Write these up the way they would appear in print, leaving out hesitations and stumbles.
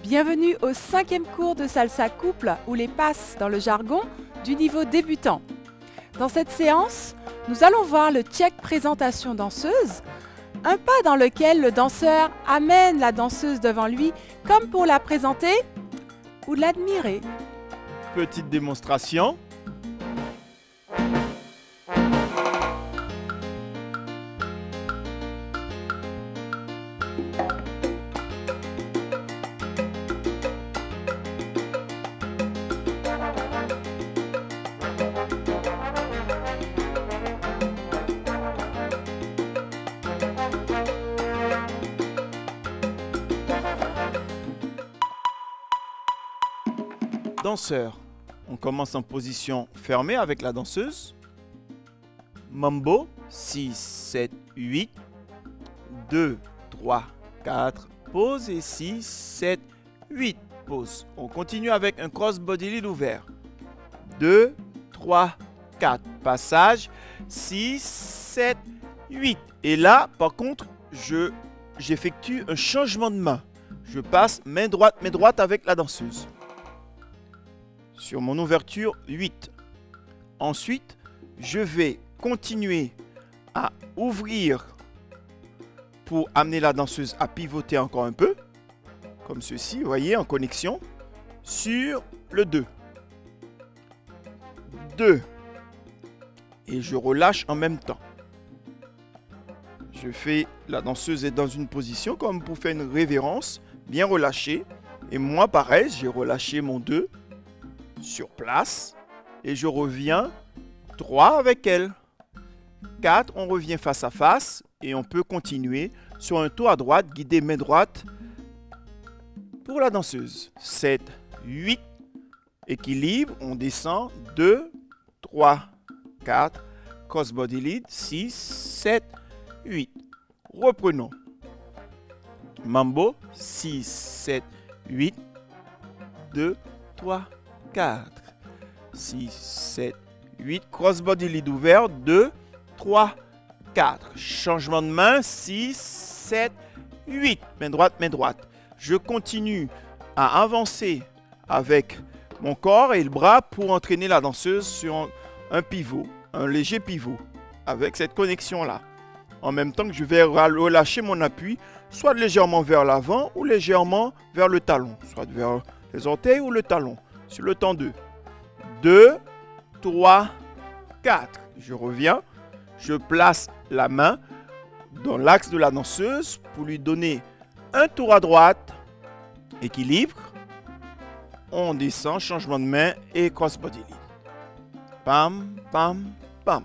Bienvenue au 5e cours de salsa couple ou les passes dans le jargon du niveau débutant. Dans cette séance, nous allons voir le check présentation danseuse, un pas dans lequel le danseur amène la danseuse devant lui comme pour la présenter ou l'admirer. Petite démonstration. Danseur, on commence en position fermée avec la danseuse. Mambo, 6, 7, 8, 2, 3, 4, pause et 6, 7, 8, pause. On continue avec un cross-body lead ouvert. 2, 3, 4, passage, 6, 7, 8. Et là, par contre, j'effectue un changement de main. Je passe main droite avec la danseuse. Sur mon ouverture 8. Ensuite, je vais continuer à ouvrir pour amener la danseuse à pivoter encore un peu. Comme ceci, vous voyez, en connexion. Sur le 2. 2. Et je relâche en même temps. La danseuse est dans une position comme pour faire une révérence, bien relâchée. Et moi, pareil, j'ai relâché mon 2. Sur place et je reviens 3 avec elle. 4, on revient face à face et on peut continuer sur un tour à droite, guidé main droite pour la danseuse. 7, 8, équilibre, on descend, 2, 3, 4, cross body lead, 6, 7, 8. Reprenons. Mambo, 6, 7, 8, 2, 3, 4, 6, 7, 8, cross-body lead ouvert, 2, 3, 4. Changement de main, 6, 7, 8. Main droite. Je continue à avancer avec mon corps et le bras pour entraîner la danseuse sur un pivot, un léger pivot, avec cette connexion-là. En même temps que je vais relâcher mon appui, soit légèrement vers l'avant ou légèrement vers le talon, soit vers les orteils ou le talon. Sur le temps 2. 2, 3, 4. Je reviens. Je place la main dans l'axe de la danseuse pour lui donner un tour à droite. Équilibre. On descend, changement de main et cross body lead. Pam, pam, pam.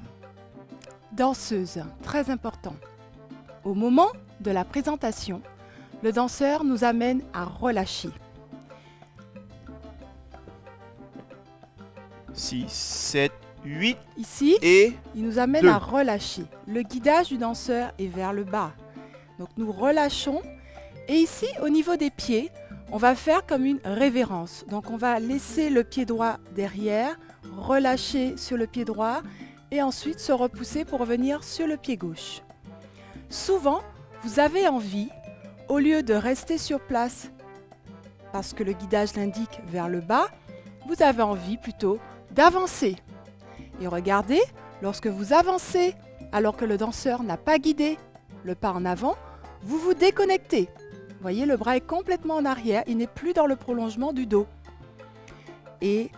Danseuse, très important. Au moment de la présentation, le danseur nous amène à relâcher. 6, 7, 8. Ici, et il nous amène 2. à relâcher. Le guidage du danseur est vers le bas. Donc nous relâchons. Et ici, au niveau des pieds, on va faire comme une révérence. Donc on va laisser le pied droit derrière, relâcher sur le pied droit et ensuite se repousser pour revenir sur le pied gauche. Souvent, vous avez envie, au lieu de rester sur place, parce que le guidage l'indique vers le bas, vous avez envie plutôt d'avancer. Et regardez, lorsque vous avancez, alors que le danseur n'a pas guidé le pas en avant, vous vous déconnectez. Vous voyez, le bras est complètement en arrière, il n'est plus dans le prolongement du dos. Et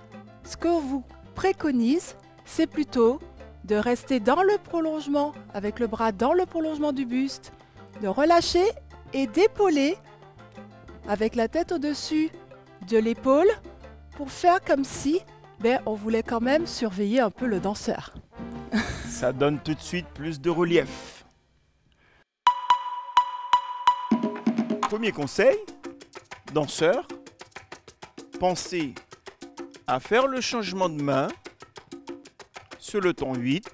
ce que vous préconise, c'est plutôt de rester dans le prolongement, avec le bras dans le prolongement du buste, de relâcher et d'épauler avec la tête au-dessus de l'épaule pour faire comme si on voulait quand même surveiller un peu le danseur. Ça donne tout de suite plus de relief. Premier conseil, danseur, pensez à faire le changement de main sur le ton 8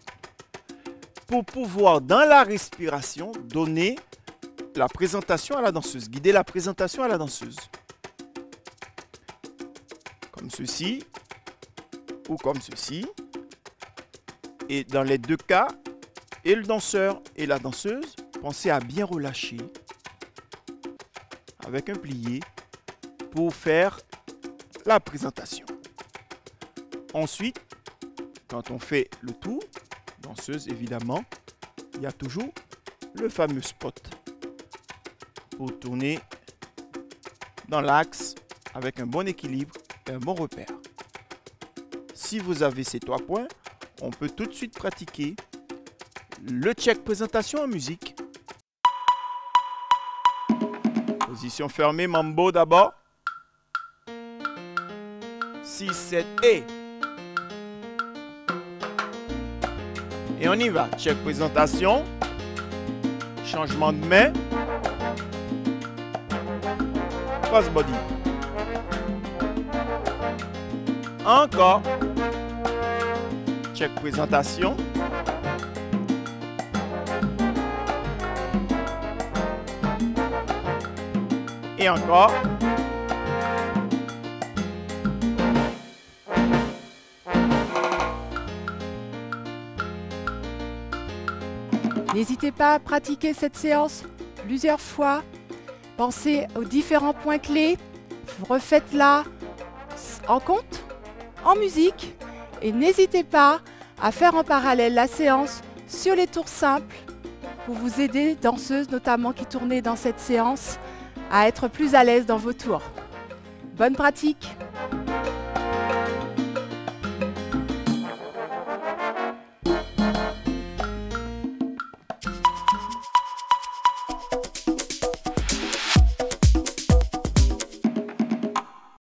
pour pouvoir, dans la respiration, donner la présentation à la danseuse, guider la présentation à la danseuse. Comme ceci, ou comme ceci. Et dans les deux cas, et le danseur et la danseuse, pensez à bien relâcher avec un plié pour faire la présentation. Ensuite, quand on fait le tour, danseuse évidemment, il y a toujours le fameux spot pour tourner dans l'axe avec un bon équilibre et un bon repère. Si vous avez ces 3 points, on peut tout de suite pratiquer le check présentation en musique. Position fermée, mambo d'abord. 6, 7 et on y va. Check présentation. Changement de main. Cross body. Encore. Check présentation. Et encore. N'hésitez pas à pratiquer cette séance plusieurs fois. Pensez aux différents points clés. Refaites-la en compte, en musique. Et n'hésitez pas à faire en parallèle la séance sur les tours simples pour vous aider, danseuses notamment qui tournez dans cette séance, à être plus à l'aise dans vos tours. Bonne pratique!